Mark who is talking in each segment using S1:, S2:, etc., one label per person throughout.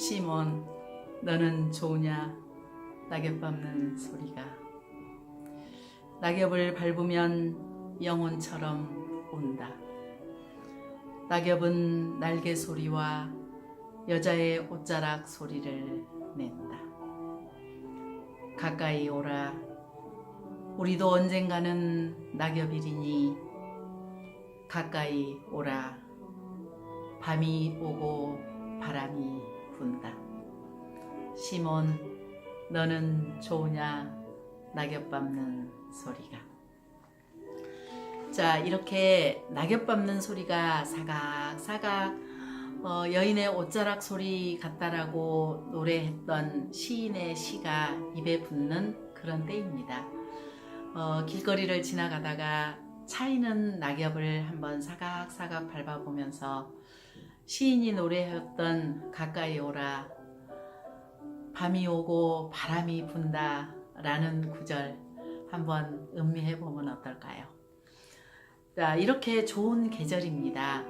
S1: 시몬, 너는 좋으냐? 낙엽 밟는 소리가. 낙엽을 밟으면 영혼처럼 온다. 낙엽은 날개 소리와 여자의 옷자락 소리를 낸다. 가까이 오라. 우리도 언젠가는 낙엽이리니 가까이 오라. 밤이 오고 바람이 분다. 시몬, 너는 좋으냐? 낙엽 밟는 소리가. 자, 이렇게 낙엽 밟는 소리가 사각사각 여인의 옷자락 소리 같다라고 노래했던 시인의 시가 입에 붙는 그런 때입니다. 길거리를 지나가다가 차이는 낙엽을 한번 사각사각 밟아보면서 시인이 노래했던 가까이 오라, 밤이 오고 바람이 분다 라는 구절 한번 음미해 보면 어떨까요? 자, 이렇게 좋은 계절입니다.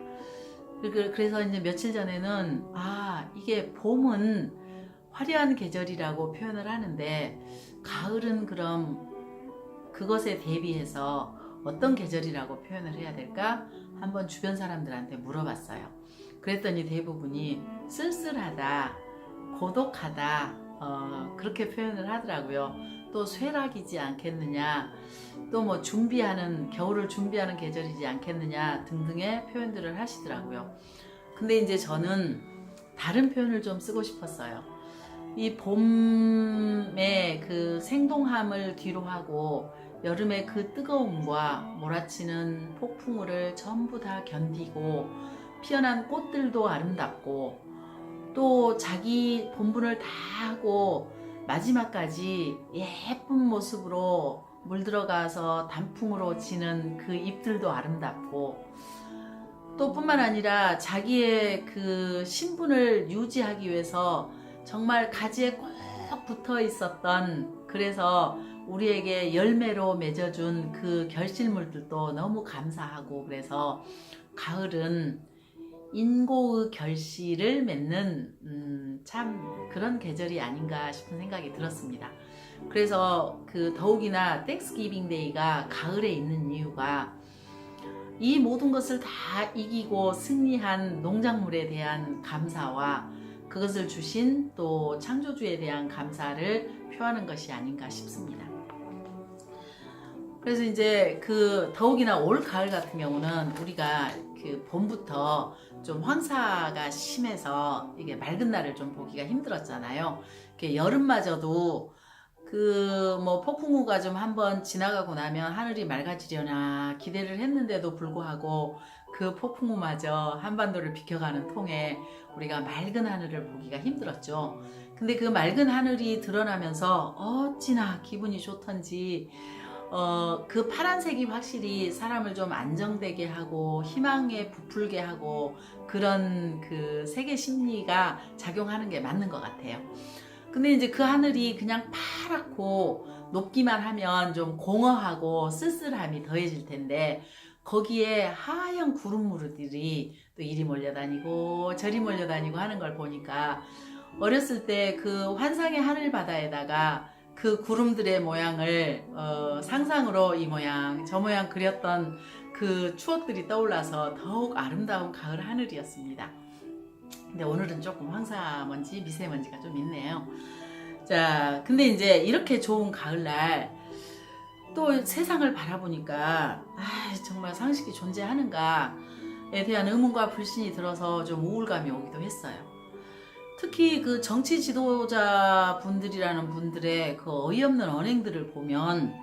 S1: 그래서 이제 며칠 전에는 이게 봄은 화려한 계절이라고 표현을 하는데 가을은 그럼 그것에 대비해서 어떤 계절이라고 표현을 해야 될까? 한번 주변 사람들한테 물어봤어요. 그랬더니 대부분이 쓸쓸하다, 고독하다 그렇게 표현을 하더라고요. 또 쇠락이지 않겠느냐, 또 뭐 겨울을 준비하는 계절이지 않겠느냐 등등의 표현들을 하시더라고요. 근데 이제 저는 다른 표현을 좀 쓰고 싶었어요. 이 봄의 그 생동함을 뒤로 하고 여름의 그 뜨거움과 몰아치는 폭풍우를 전부 다 견디고 피어난 꽃들도 아름답고 또 자기 본분을 다 하고 마지막까지 예쁜 모습으로 물들어가서 단풍으로 지는 그 잎들도 아름답고 또 뿐만 아니라 자기의 그 신분을 유지하기 위해서 정말 가지에 꼭 붙어 있었던, 그래서 우리에게 열매로 맺어준 그 결실물들도 너무 감사하고, 그래서 가을은 인고의 결실을 맺는 참 그런 계절이 아닌가 싶은 생각이 들었습니다. 그래서 더욱이나 땡스기빙 데이가 가을에 있는 이유가 이 모든 것을 다 이기고 승리한 농작물에 대한 감사와 그것을 주신 또 창조주에 대한 감사를 표하는 것이 아닌가 싶습니다. 그래서 이제 더욱이나 올 가을 같은 경우는 우리가 봄부터 좀 황사가 심해서 이게 맑은 날을 좀 보기가 힘들었잖아요. 여름마저도 폭풍우가 좀 한번 지나가고 나면 하늘이 맑아지려나 기대를 했는데도 불구하고 그 폭풍우마저 한반도를 비켜가는 통에 우리가 맑은 하늘을 보기가 힘들었죠. 근데 그 맑은 하늘이 드러나면서 어찌나 기분이 좋던지 그 파란색이 확실히 사람을 좀 안정되게 하고 희망에 부풀게 하고 그런 그 세계 심리가 작용하는 게 맞는 것 같아요. 근데 이제 그 하늘이 그냥 파랗고 높기만 하면 좀 공허하고 쓸쓸함이 더해질 텐데 거기에 하얀 구름무리들이 또 이리 몰려다니고 저리 몰려다니고 하는 걸 보니까 어렸을 때 그 환상의 하늘바다에다가 그 구름들의 모양을 상상으로 이 모양 저 모양 그렸던 그 추억들이 떠올라서 더욱 아름다운 가을 하늘이었습니다. 근데 오늘은 조금 황사먼지, 미세먼지가 좀 있네요. 자, 근데 이제 이렇게 좋은 가을날 또 세상을 바라보니까 정말 상식이 존재하는가에 대한 의문과 불신이 들어서 좀 우울감이 오기도 했어요. 특히 그 정치 지도자 분들이라는 분들의 그 어이없는 언행들을 보면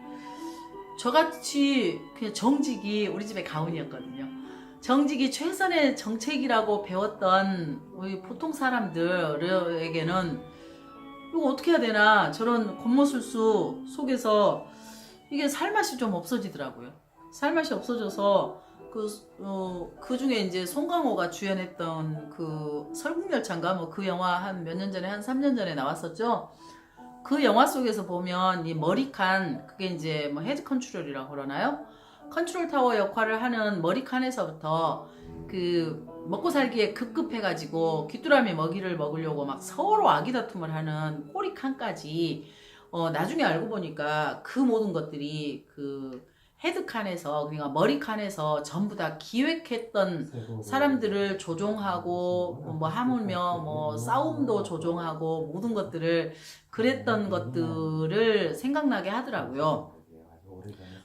S1: 저같이 그냥 정직이, 우리 집에 가훈이었거든요. 정직이 최선의 정책이라고 배웠던 우리 보통 사람들에게는 이거 어떻게 해야 되나, 저런 겉모술수 속에서 이게 살맛이 좀 없어지더라고요. 살맛이 없어져서 그 중에 이제 송강호가 주연했던 그 설국열차인가 그 영화 한 몇 년 전에, 한 3년 전에 나왔었죠. 그 영화 속에서 보면 이 머리칸, 그게 이제 헤드 컨트롤이라고 그러나요? 컨트롤 타워 역할을 하는 머리칸에서부터 그 먹고 살기에 급급해가지고 귀뚜라미 먹이를 먹으려고 막 서로 아기다툼을 하는 꼬리칸까지 나중에 알고 보니까 그 모든 것들이 그 헤드칸에서 그러니까 머리칸에서 전부 다 기획했던 사람들을 조종하고 뭐 하물며 뭐 싸움도 조종하고 모든 것들을 그랬던 것들을 생각나게 하더라고요.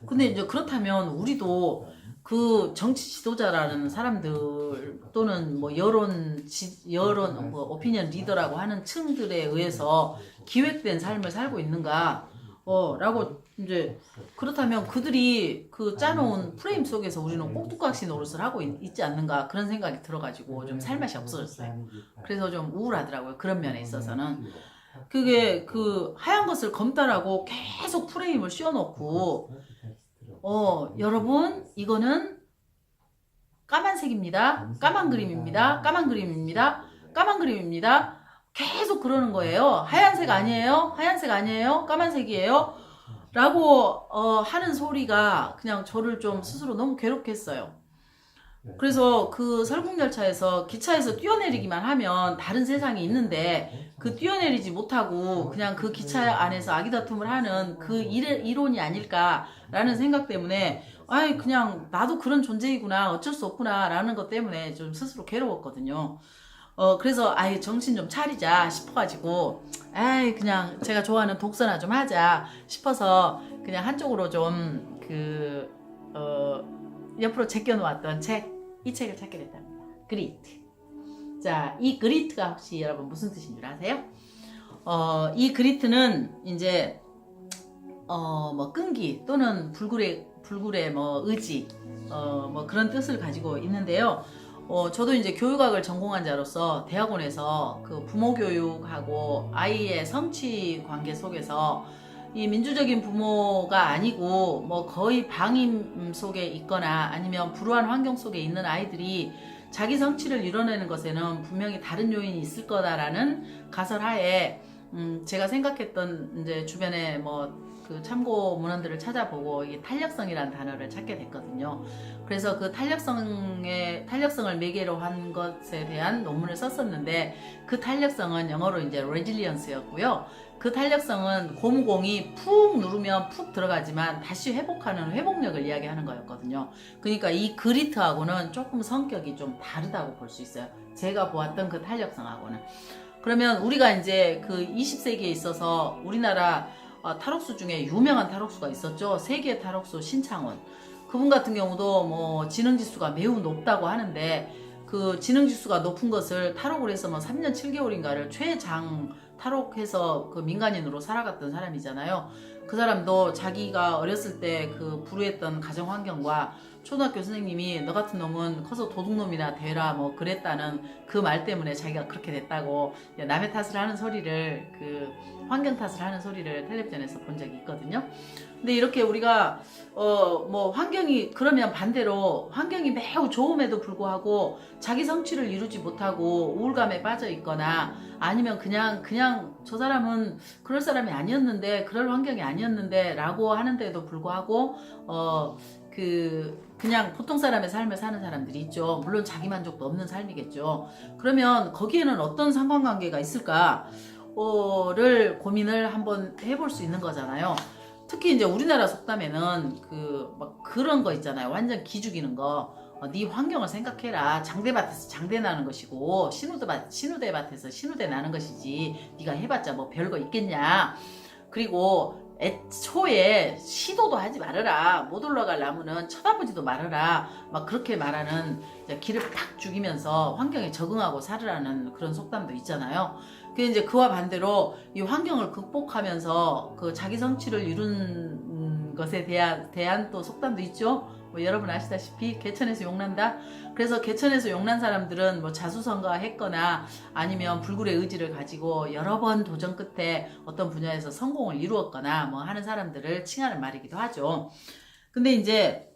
S1: 근데 이제 그렇다면 우리도 그 정치 지도자라는 사람들 또는 뭐 여론 뭐 오피니언 리더라고 하는 층들에 의해서 기획된 삶을 살고 있는가? 라고 이제 그렇다면 그들이 그 짜놓은 프레임 속에서 우리는 꼭두각시 노릇을 하고 있지 않는가 그런 생각이 들어가지고 좀 살맛이 없어졌어요. 그래서 좀 우울하더라고요. 그런 면에 있어서는 그게 그 하얀 것을 검다라고 계속 프레임을 씌워놓고 여러분 이거는 까만색입니다. 까만 그림입니다. 까만 그림입니다. 까만 그림입니다. 계속 그러는 거예요. 하얀색 아니에요? 하얀색 아니에요? 까만색이에요? 라고 하는 소리가 그냥 저를 좀 스스로 너무 괴롭게 했어요. 그래서 그 설국열차에서 기차에서 뛰어내리기만 하면 다른 세상이 있는데 그 뛰어내리지 못하고 그냥 그 기차 안에서 아기다툼을 하는 그 이론이 아닐까라는 생각 때문에 아이 그냥 나도 그런 존재이구나 어쩔 수 없구나 라는 것 때문에 좀 스스로 괴로웠거든요. 그래서 아이 정신 좀 차리자 싶어가지고 아이 그냥 제가 좋아하는 독서나 좀 하자 싶어서 그냥 한쪽으로 좀 옆으로 제껴놓았던 이 책을 찾게 됐답니다. 그리트. 자, 이 그리트가 혹시 여러분 무슨 뜻인 줄 아세요? 이 그리트는 이제 뭐 끈기 또는 불굴의 뭐 의지 뭐 그런 뜻을 가지고 있는데요. 저도 이제 교육학을 전공한 자로서 대학원에서 그 부모 교육하고 아이의 성취 관계 속에서 이 민주적인 부모가 아니고 뭐 거의 방임 속에 있거나 아니면 불우한 환경 속에 있는 아이들이 자기 성취를 이뤄내는 것에는 분명히 다른 요인이 있을 거다라는 가설하에 제가 생각했던 이제 주변에 뭐 그 참고 문헌들을 찾아보고 이 탄력성이라는 단어를 찾게 됐거든요. 그래서 그 탄력성을 매개로 한 것에 대한 논문을 썼었는데 그 탄력성은 영어로 이제 resilience였고요. 그 탄력성은 고무공이 푹 누르면 푹 들어가지만 다시 회복하는 회복력을 이야기하는 거였거든요. 그러니까 이 그리트하고는 조금 성격이 좀 다르다고 볼 수 있어요. 제가 보았던 그 탄력성하고는. 그러면 우리가 이제 그 20세기에 있어서 우리나라 탈옥수 중에 유명한 탈옥수가 있었죠. 세계 탈옥수 신창원. 그분 같은 경우도 뭐 지능지수가 매우 높다고 하는데 그 지능지수가 높은 것을 탈옥을 해서 뭐 3년 7개월인가를 최장 탈옥해서 그 민간인으로 살아갔던 사람이잖아요. 그 사람도 자기가 어렸을 때 그 불우했던 가정 환경과 초등학교 선생님이 너 같은 놈은 커서 도둑놈이나 되라 뭐 그랬다는 그 말 때문에 자기가 그렇게 됐다고 남의 탓을 하는 소리를 그 환경 탓을 하는 소리를 텔레비전에서 본 적이 있거든요. 근데 이렇게 우리가 뭐 환경이 그러면 반대로 환경이 매우 좋음에도 불구하고 자기 성취를 이루지 못하고 우울감에 빠져 있거나 아니면 그냥 저 사람은 그럴 사람이 아니었는데 그럴 환경이 아니었는데 라고 하는데도 불구하고 그냥 보통 사람의 삶을 사는 사람들이 있죠. 물론 자기 만족도 없는 삶이겠죠. 그러면 거기에는 어떤 상관관계가 있을까를 고민을 한번 해볼 수 있는 거잖아요. 특히 이제 우리나라 속담에는 막 그런 거 있잖아요. 완전 기죽이는 거. 네 환경을 생각해라. 장대밭에서 장대 나는 것이고 신우대밭에서 신우대 나는 것이지. 네가 해봤자 뭐 별거 있겠냐. 그리고 애초에 시도도 하지 말아라. 못 올라갈 나무는 쳐다보지도 말아라. 막 그렇게 말하는 길을 팍 죽이면서 환경에 적응하고 살으라는 그런 속담도 있잖아요. 이제 그와 반대로 이 환경을 극복하면서 그 자기 성취를 이룬 것에 대한 또 속담도 있죠. 뭐 여러분 아시다시피 개천에서 용난다. 그래서 개천에서 용난 사람들은 뭐 자수성가했거나 아니면 불굴의 의지를 가지고 여러 번 도전 끝에 어떤 분야에서 성공을 이루었거나 뭐 하는 사람들을 칭하는 말이기도 하죠. 근데 이제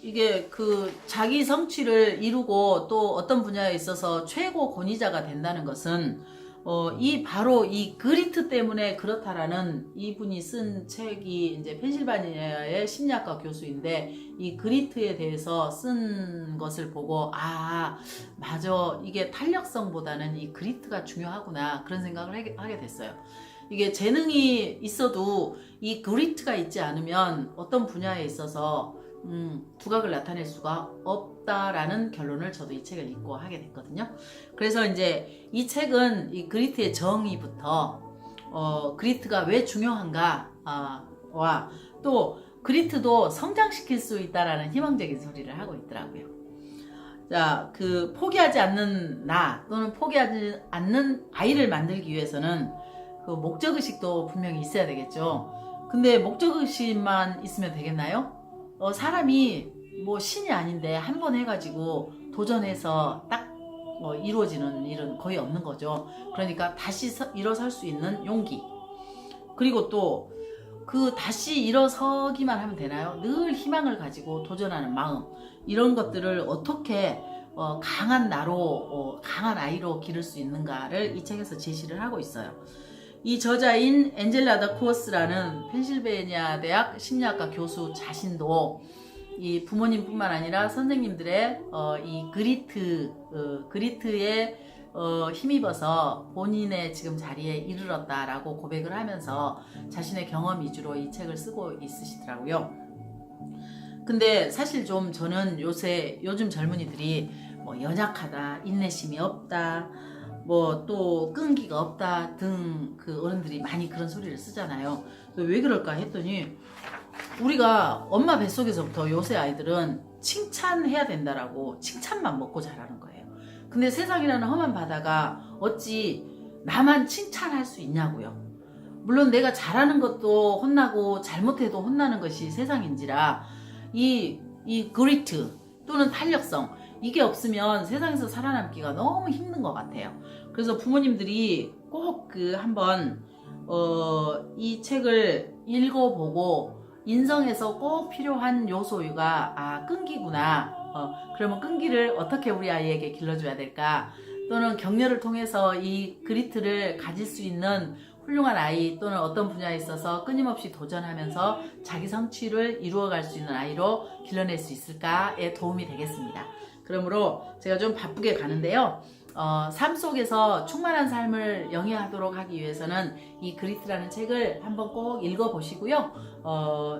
S1: 이게 그 자기 성취를 이루고 또 어떤 분야에 있어서 최고 권위자가 된다는 것은 이 바로 이 그리트 때문에 그렇다라는 이분이 쓴 책이 이제 펜실바니아의 심리학과 교수인데 이 그리트에 대해서 쓴 것을 보고 맞아, 이게 탄력성보다는 이 그리트가 중요하구나 그런 생각을 하게 됐어요. 이게 재능이 있어도 이 그리트가 있지 않으면 어떤 분야에 있어서 두각을 나타낼 수가 없다라는 결론을 저도 이 책을 읽고 하게 됐거든요. 그래서 이제 이 책은 이 그리트의 정의부터 그리트가 왜 중요한가 와 또 그리트도 성장시킬 수 있다라는 희망적인 소리를 하고 있더라고요. 자, 그 포기하지 않는 나 또는 포기하지 않는 아이를 만들기 위해서는 그 목적의식도 분명히 있어야 되겠죠. 근데 목적의식만 있으면 되겠나요? 사람이 뭐 신이 아닌데 한 번 해가지고 도전해서 딱 이루어지는 일은 거의 없는 거죠. 그러니까 다시 일어설 수 있는 용기, 그리고 또 그 다시 일어서기만 하면 되나요? 늘 희망을 가지고 도전하는 마음, 이런 것들을 어떻게 강한 나로 강한 아이로 기를 수 있는가를 이 책에서 제시를 하고 있어요. 이 저자인 엔젤라 더 코어스라는 펜실베니아 대학 심리학과 교수 자신도 이 부모님뿐만 아니라 선생님들의 이 그리트에 힘입어서 본인의 지금 자리에 이르렀다라고 고백을 하면서 자신의 경험 위주로 이 책을 쓰고 있으시더라고요. 근데 사실 좀 저는 요즘 젊은이들이 뭐 연약하다, 인내심이 없다, 뭐 또 끈기가 없다 등 그 어른들이 많이 그런 소리를 쓰잖아요. 왜 그럴까 했더니 우리가 엄마 뱃속에서부터 요새 아이들은 칭찬해야 된다라고 칭찬만 먹고 자라는 거예요. 근데 세상이라는 험한 바다가 어찌 나만 칭찬할 수 있냐고요. 물론 내가 잘하는 것도 혼나고 잘못해도 혼나는 것이 세상인지라 이 그리트 또는 탄력성, 이게 없으면 세상에서 살아남기가 너무 힘든 것 같아요. 그래서 부모님들이 꼭 한번 이 책을 읽어보고 인성에서 꼭 필요한 요소가 끈기구나. 그러면 끈기를 어떻게 우리 아이에게 길러줘야 될까? 또는 격려를 통해서 이 그리트를 가질 수 있는 훌륭한 아이 또는 어떤 분야에 있어서 끊임없이 도전하면서 자기 성취를 이루어갈 수 있는 아이로 길러낼 수 있을까에 도움이 되겠습니다. 그러므로 제가 좀 바쁘게 가는데요. 삶 속에서 충만한 삶을 영위하도록 하기 위해서는 이 그리트라는 책을 한번 꼭 읽어보시고요.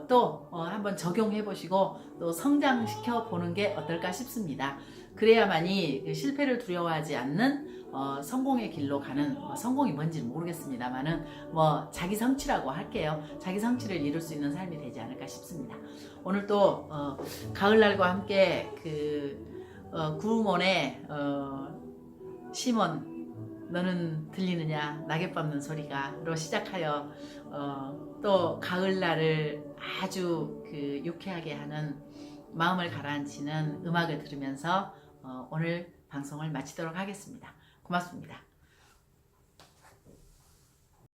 S1: 또 한번 적용해보시고 또 성장시켜 보는 게 어떨까 싶습니다. 그래야만이 그 실패를 두려워하지 않는 성공의 길로 가는, 성공이 뭔지는 모르겠습니다만은 자기 성취라고 할게요. 자기 성취를 이룰 수 있는 삶이 되지 않을까 싶습니다. 오늘 또 가을날과 함께 구음원의 시몬 너는 들리느냐 낙엽 밟는 소리가로 시작하여 또 가을날을 아주 유쾌하게 하는 마음을 가라앉히는 음악을 들으면서 오늘 방송을 마치도록 하겠습니다. 고맙습니다.